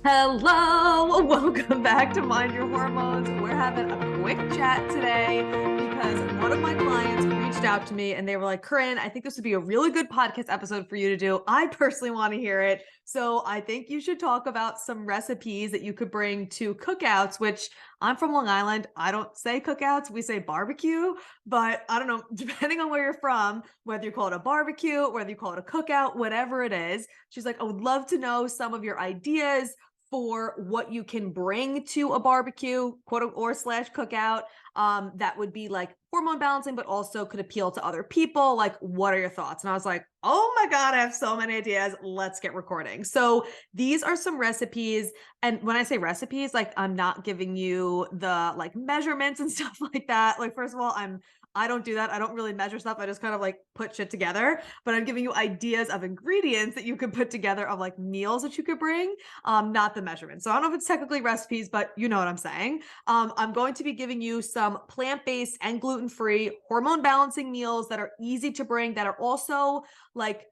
Hello, welcome back to Mind Your Hormones. We're having a quick chat today because one of my clients reached out to me and they were like, Corinne, I think this would be a really good podcast episode for you to do. I personally want to hear it. So I think you should talk about some recipes that you could bring to cookouts, which I'm from Long Island. I don't say cookouts, we say barbecue, but I don't know, depending on where you're from, whether you call it a barbecue, whether you call it a cookout, whatever it is. She's like, I would love to know some of your ideas for what you can bring to a barbecue, quote or slash cookout, that would be like hormone balancing, but also could appeal to other people. Like, what are your thoughts? And I was like, oh my God, I have so many ideas. Let's get recording. So these are some recipes. And when I say recipes, like I'm not giving you the like measurements and stuff like that. Like, first of all, I don't do that. I don't really measure stuff. I just kind of like put shit together, but I'm giving you ideas of ingredients that you could put together of like meals that you could bring, not the measurements. So I don't know if it's technically recipes, but you know what I'm saying. I'm going to be giving you some plant-based and gluten-free hormone balancing meals that are easy to bring, that are also like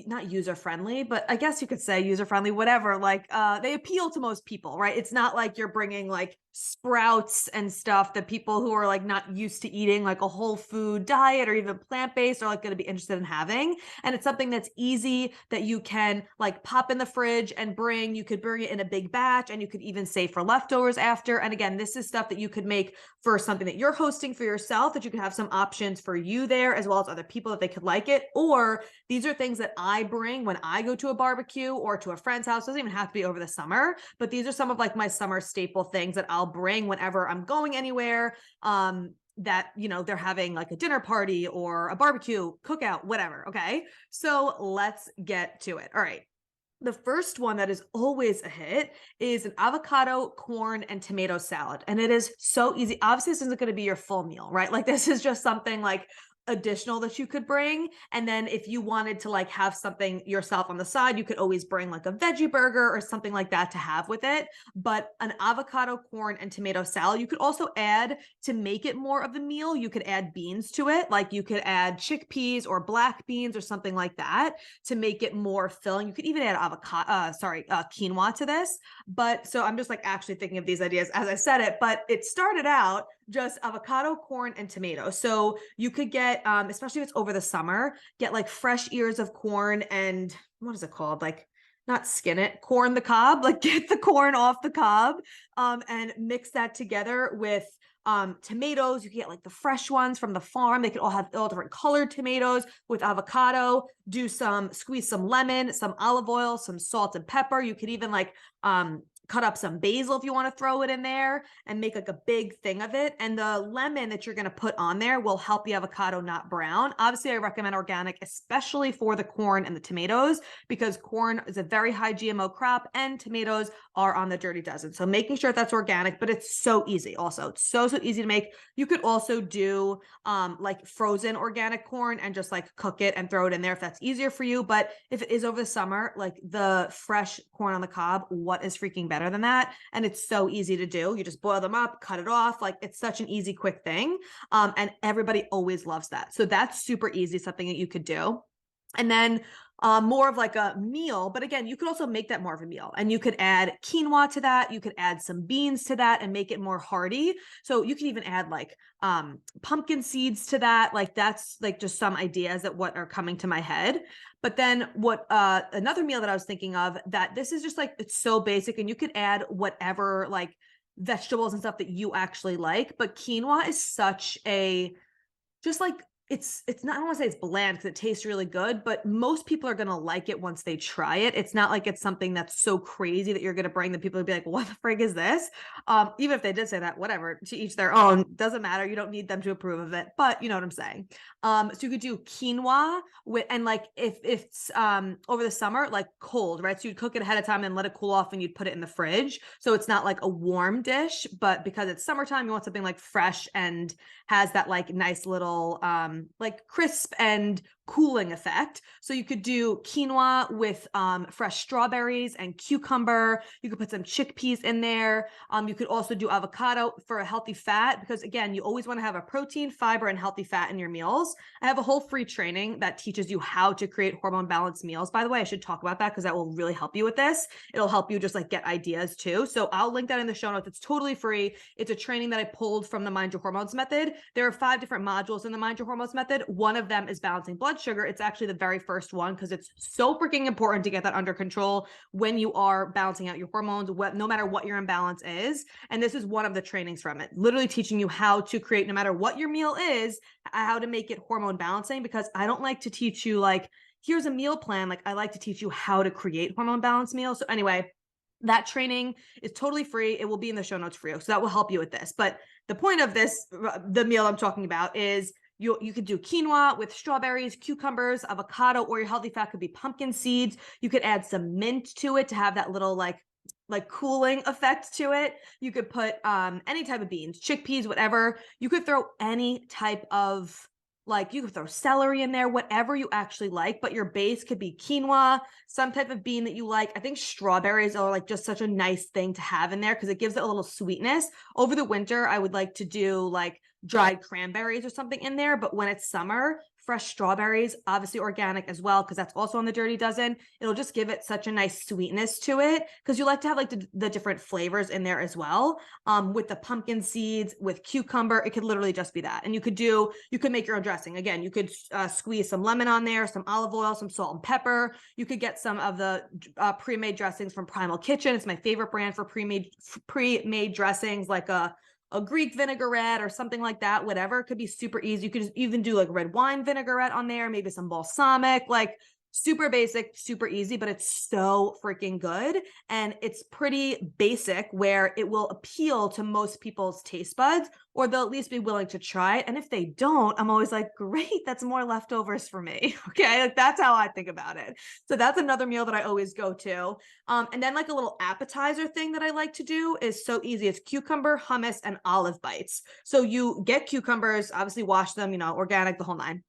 not user friendly, but I guess you could say user friendly, whatever. Like they appeal to most people, right? It's not like you're bringing like sprouts and stuff that people who are like not used to eating like a whole food diet or even plant-based are like going to be interested in having. And it's something that's easy that you can like pop in the fridge and bring. You could bring it in a big batch and you could even save for leftovers after. And again, this is stuff that you could make for something that you're hosting for yourself, that you could have some options for you there as well as other people that they could like it. Or these are things that I bring when I go to a barbecue or to a friend's house. It doesn't even have to be over the summer, but these are some of like my summer staple things that I'll bring whenever I'm going anywhere. That, you know, they're having like a dinner party or a barbecue, cookout, whatever. Okay. So let's get to it. All right. The first one that is always a hit is an avocado, corn, and tomato salad. And it is so easy. Obviously, this isn't going to be your full meal, right? Like this is just something like additional that you could bring. And then if you wanted to like have something yourself on the side, you could always bring like a veggie burger or something like that to have with it. But an avocado, corn, and tomato salad, you could also add, to make it more of the meal, you could add beans to it. Like you could add chickpeas or black beans or something like that to make it more filling. You could even add quinoa to this. But so I'm just like actually thinking of these ideas as I said it, but it started out just avocado, corn, and tomato. So you could get, especially if it's over the summer, get like fresh ears of corn and what is it called? Like not skin it, corn the cob, like get the corn off the cob, and mix that together with tomatoes. You can get like the fresh ones from the farm. They could all have all different colored tomatoes with avocado. Squeeze some lemon, some olive oil, some salt and pepper. You could even like cut up some basil if you want to throw it in there and make like a big thing of it. And the lemon that you're going to put on there will help the avocado not brown. Obviously, I recommend organic, especially for the corn and the tomatoes, because corn is a very high GMO crop and tomatoes are on the dirty dozen. So making sure that's organic, but it's so easy also. It's so easy to make. You could also do like frozen organic corn and just like cook it and throw it in there if that's easier for you. But if it is over the summer, like the fresh corn on the cob, what is freaking better than that? And it's so easy to do. You just boil them up, cut it off. Like it's such an easy, quick thing. And everybody always loves that. So that's super easy, something that you could do. And then more of like a meal, but again, you could also make that more of a meal, and you could add quinoa to that. You could add some beans to that and make it more hearty. So you can even add like pumpkin seeds to that. Like that's like just some ideas that what are coming to my head. But then what another meal that I was thinking of, that this is just like, it's so basic, and you could add whatever like vegetables and stuff that you actually like. But quinoa is such a, just like, it's not, I don't want to say it's bland because it tastes really good, but most people are going to like it once they try it. It's not like it's something that's so crazy that you're going to bring that people would be like, what the frig is this? Even if they did say that, whatever, to each their own, doesn't matter. You don't need them to approve of it, but you know what I'm saying? So you could do quinoa with, and like if it's over the summer, like cold, right? So you'd cook it ahead of time and let it cool off and you'd put it in the fridge. So it's not like a warm dish, but because it's summertime, you want something like fresh and has that like nice little like crisp and cooling effect. So you could do quinoa with fresh strawberries and cucumber. You could put some chickpeas in there. You could also do avocado for a healthy fat, because again, you always want to have a protein, fiber, and healthy fat in your meals. I have a whole free training that teaches you how to create hormone balanced meals. By the way, I should talk about that because that will really help you with this. It'll help you just like get ideas too. So I'll link that in the show notes. It's totally free. It's a training that I pulled from the Mind Your Hormones method. There are 5 different modules in the Mind Your Hormones method. One of them is balancing blood sugar. It's actually the very first one because it's so freaking important to get that under control when you are balancing out your hormones, no matter what your imbalance is. And this is one of the trainings from it, literally teaching you how to create, no matter what your meal is, how to make it hormone balancing, because I don't like to teach you like, here's a meal plan. Like I like to teach you how to create hormone balanced meals. So anyway, that training is totally free. It will be in the show notes for you. So that will help you with this. But the point of this, the meal I'm talking about is you could do quinoa with strawberries, cucumbers, avocado, or your healthy fat could be pumpkin seeds. You could add some mint to it to have that little like cooling effect to it. You could put any type of beans, chickpeas, whatever. You could throw any type of, like you could throw celery in there, whatever you actually like, but your base could be quinoa, some type of bean that you like. I think strawberries are like just such a nice thing to have in there because it gives it a little sweetness. Over the winter, I would like to do like dried cranberries or something in there, but when it's summer, fresh strawberries, obviously organic as well, because that's also on the Dirty Dozen. It'll just give it such a nice sweetness to it, because you like to have like the different flavors in there as well. With the pumpkin seeds, with cucumber, it could literally just be that. And you could make your own dressing. Again, you could squeeze some lemon on there, some olive oil, some salt and pepper. You could get some of the pre-made dressings from Primal Kitchen. It's my favorite brand for pre-made dressings, like a Greek vinaigrette or something like that, whatever. It could be super easy. You could even do like red wine vinaigrette on there, maybe some balsamic, like super basic, super easy, but it's so freaking good. And it's pretty basic where it will appeal to most people's taste buds, or they'll at least be willing to try it. And if they don't, I'm always like, great, that's more leftovers for me. Okay. Like that's how I think about it. So that's another meal that I always go to. And then like a little appetizer thing that I like to do is so easy. It's cucumber, hummus, and olive bites. So you get cucumbers, obviously wash them, organic, the whole nine.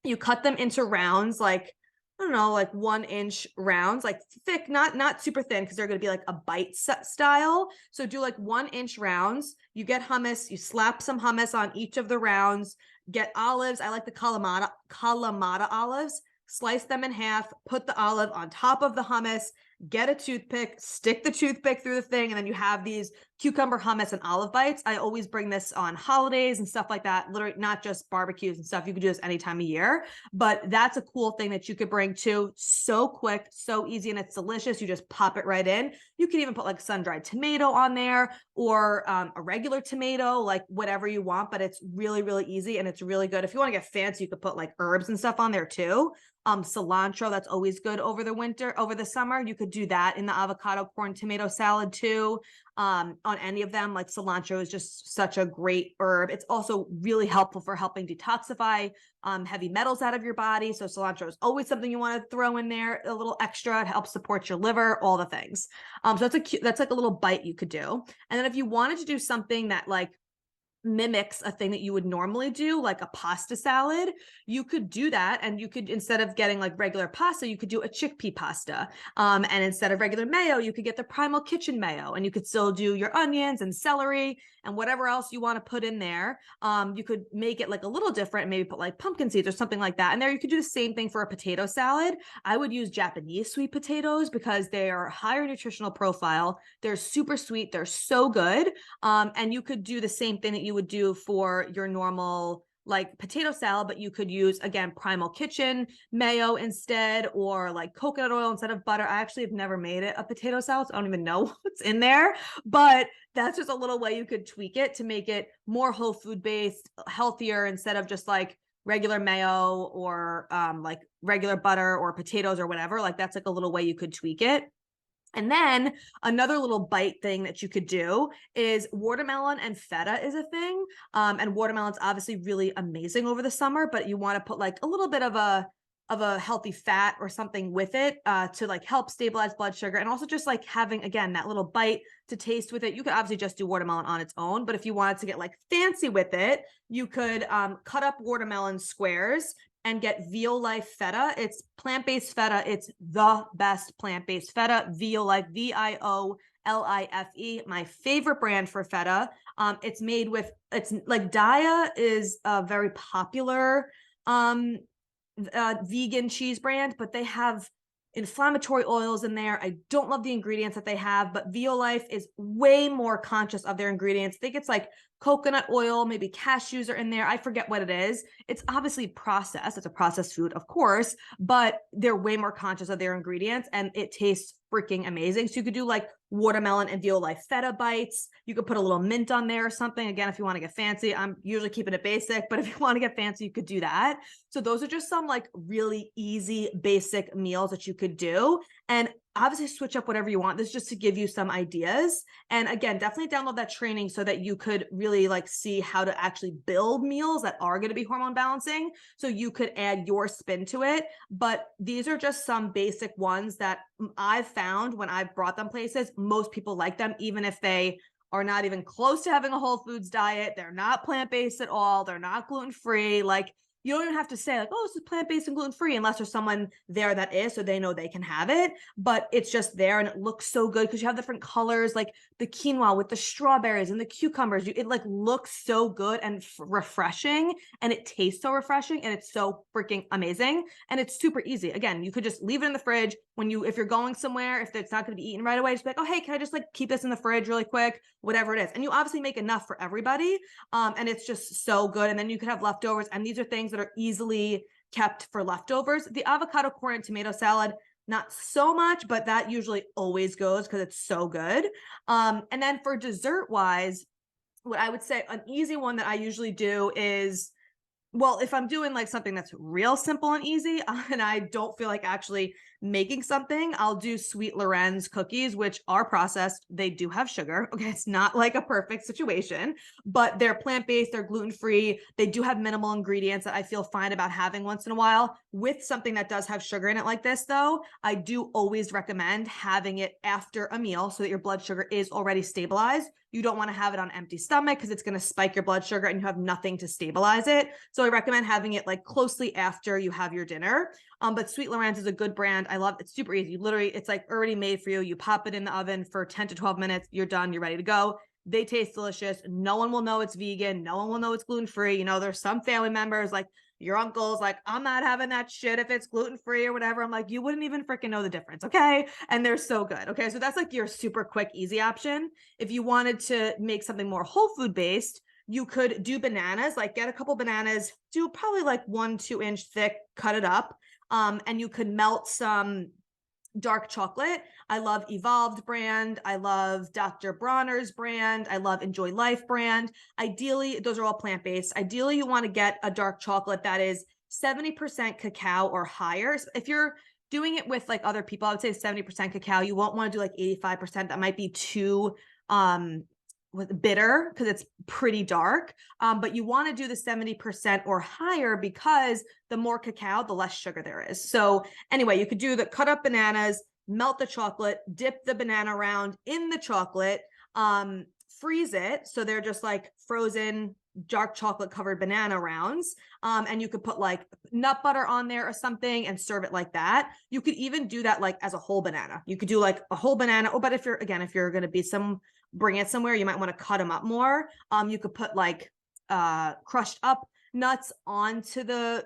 You cut them into rounds, like, I don't know, like 1-inch rounds, like thick, not super thin, because they're going to be like a bite style. So do like 1-inch rounds. You get hummus, you slap some hummus on each of the rounds, get olives. I like the Kalamata olives, slice them in half, put the olive on top of the hummus, get a toothpick, stick the toothpick through the thing, and then you have these cucumber, hummus, and olive bites. I always bring this on holidays and stuff like that, literally not just barbecues and stuff. You could do this any time of year, but that's a cool thing that you could bring too. So quick, so easy, and it's delicious. You just pop it right in. You can even put like sun-dried tomato on there, or a regular tomato, like whatever you want, but it's really, really easy and it's really good. If you want to get fancy, you could put like herbs and stuff on there too. Cilantro, that's always good over the summer. You could do that in the avocado corn tomato salad too. On any of them, like cilantro is just such a great herb. It's also really helpful for helping detoxify heavy metals out of your body. So cilantro is always something you want to throw in there, a little extra. It helps support your liver, all the things. So that's like a little bite you could do. And then if you wanted to do something that like mimics a thing that you would normally do, like a pasta salad, you could do that. And you could, instead of getting like regular pasta, you could do a chickpea pasta. And instead of regular mayo, you could get the Primal Kitchen mayo, and you could still do your onions and celery and whatever else you want to put in there. You could make it like a little different, maybe put like pumpkin seeds or something like that. And there you could do the same thing for a potato salad. I would use Japanese sweet potatoes because they are higher nutritional profile. They're super sweet. They're so good. And you could do the same thing that you would do for your normal like potato salad, but you could use, again, Primal Kitchen mayo instead, or like coconut oil instead of butter. I actually have never made it a potato salad, so I don't even know what's in there, but that's just a little way you could tweak it to make it more whole food based, healthier, instead of just like regular mayo or like regular butter or potatoes or whatever. Like that's like a little way you could tweak it. And then another little bite thing that you could do is watermelon and feta is a thing. And watermelon's obviously really amazing over the summer, but you want to put like a little bit of a healthy fat or something with it to like help stabilize blood sugar, and also just like having, again, that little bite to taste with it. You could obviously just do watermelon on its own, but if you wanted to get like fancy with it, you could cut up watermelon squares, and get Veal Life feta. It's plant-based feta. It's the best plant-based feta. Veal Life, VIOLIFE, my favorite brand for feta. It's made with, it's like Daiya is a very popular vegan cheese brand, but they have inflammatory oils in there. I don't love the ingredients that they have, but Veal Life is way more conscious of their ingredients. I think it's like coconut oil, maybe cashews are in there. I forget what it is. It's obviously processed. It's a processed food, of course, but they're way more conscious of their ingredients and it tastes freaking amazing. So you could do like watermelon and Veal Life feta bites. You could put a little mint on there or something. Again, if you want to get fancy, I'm usually keeping it basic, but if you want to get fancy, you could do that. So those are just some like really easy, basic meals that you could do. And obviously switch up whatever you want. This is just to give you some ideas. And again, definitely download that training so that you could really like see how to actually build meals that are going to be hormone balancing. So you could add your spin to it. But these are just some basic ones that I've found when I've brought them places. Most people like them, even if they are not even close to having a whole foods diet. They're not plant-based at all. They're not gluten-free. Like, you don't even have to say like, oh, this is plant-based and gluten-free unless there's someone there that is, so they know they can have it. But it's just there and it looks so good because you have different colors, like the quinoa with the strawberries and the cucumbers. It like looks so good and refreshing, and it tastes so refreshing, and it's so freaking amazing. And it's super easy. Again, you could just leave it in the fridge if you're going somewhere, if it's not going to be eaten right away, just be like, oh, hey, can I just like keep this in the fridge really quick, whatever it is. And you obviously make enough for everybody. And it's just so good. And then you could have leftovers. And these are things that are easily kept for leftovers. The avocado, corn, and tomato salad, not so much, but that usually always goes because it's so good. And then for dessert wise, what I would say an easy one that I usually do is, well, if I'm doing like something that's real simple and easy and I don't feel like actually making something, I'll do Sweet Loren's cookies, which are processed. They do have sugar. Okay. It's not like a perfect situation, but they're plant-based, they're gluten-free. They do have minimal ingredients that I feel fine about having once in a while. With something that does have sugar in it like this though, I do always recommend having it after a meal so that your blood sugar is already stabilized. You don't want to have it on empty stomach because it's going to spike your blood sugar and you have nothing to stabilize it. So I recommend having it like closely after you have your dinner. But Sweet Loren's is a good brand. I love it. It's super easy. Literally, it's like already made for you. You pop it in the oven for 10 to 12 minutes. You're done. You're ready to go. They taste delicious. No one will know it's vegan. No one will know it's gluten-free. You know, there's some family members like your uncle's like, I'm not having that shit if it's gluten-free or whatever. I'm like, you wouldn't even freaking know the difference. Okay. And they're so good. Okay. So that's like your super quick, easy option. If you wanted to make something more whole food based, you could do bananas, like get a couple bananas, do probably like 1-2 inch thick, cut it up. And you could melt some dark chocolate. I love Evolved brand. I love Dr. Bronner's brand. I love Enjoy Life brand. Ideally, those are all plant-based. Ideally, you want to get a dark chocolate that is 70% cacao or higher. So if you're doing it with like other people, I would say 70% cacao. You won't want to do like 85%. That might be too bitter because it's pretty dark. But you want to do the 70% or higher because the more cacao, the less sugar there is. So anyway, you could do the cut up bananas, melt the chocolate, dip the banana round in the chocolate, freeze it. So they're just like frozen dark chocolate covered banana rounds. And you could put like nut butter on there or something and serve it like that. You could even do that like as a whole banana. You could do like a whole banana. Oh, but if you're going to be bring it somewhere, you might want to cut them up more. You could put like crushed up nuts onto the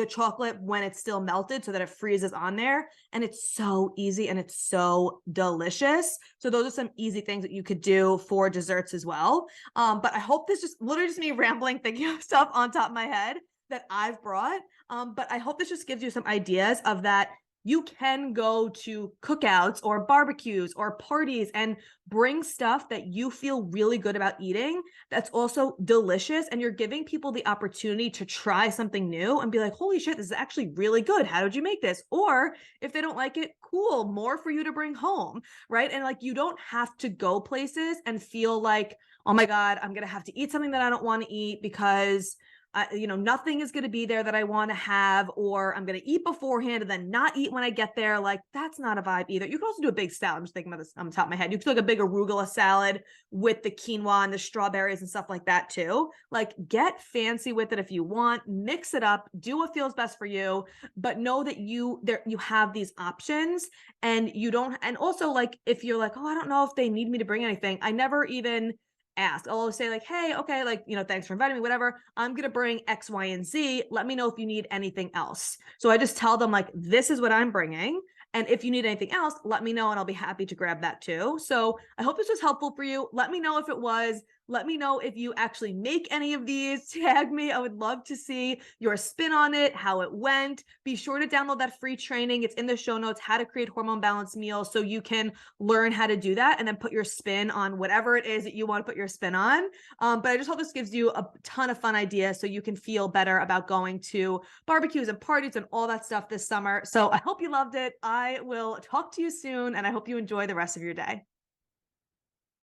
chocolate when it's still melted so that it freezes on there. And it's so easy and it's so delicious. So those are some easy things that you could do for desserts as well. But I hope this just literally just me rambling, thinking of stuff on top of my head that I've brought. But I hope this just gives you some ideas of that. You can go to cookouts or barbecues or parties and bring stuff that you feel really good about eating that's also delicious, and you're giving people the opportunity to try something new and be like, holy shit, this is actually really good. How did you make this? Or if they don't like it, cool, more for you to bring home, right? And like, you don't have to go places and feel like, oh my God, I'm going to have to eat something that I don't want to eat because Nothing is going to be there that I want to have, or I'm going to eat beforehand and then not eat when I get there. Like, that's not a vibe either. You can also do a big salad. I'm just thinking about this on the top of my head. You could do like a big arugula salad with the quinoa and the strawberries and stuff like that too. Like, get fancy with it if you want, mix it up, do what feels best for you, but know that you have these options, and you don't. And also, like, if you're like, oh, I don't know if they need me to bring anything, I never even ask. I'll always say like, hey, okay, like, thanks for inviting me, whatever. I'm going to bring X, Y, and Z. Let me know if you need anything else. So I just tell them like, this is what I'm bringing. And if you need anything else, let me know and I'll be happy to grab that too. So I hope this was helpful for you. Let me know if it was. Let me know if you actually make any of these. Tag me. I would love to see your spin on it, how it went. Be sure to download that free training. It's in the show notes, how to create hormone balanced meals, so you can learn how to do that and then put your spin on whatever it is that you want to put your spin on. But I just hope this gives you a ton of fun ideas so you can feel better about going to barbecues and parties and all that stuff this summer. So I hope you loved it. I will talk to you soon, and I hope you enjoy the rest of your day.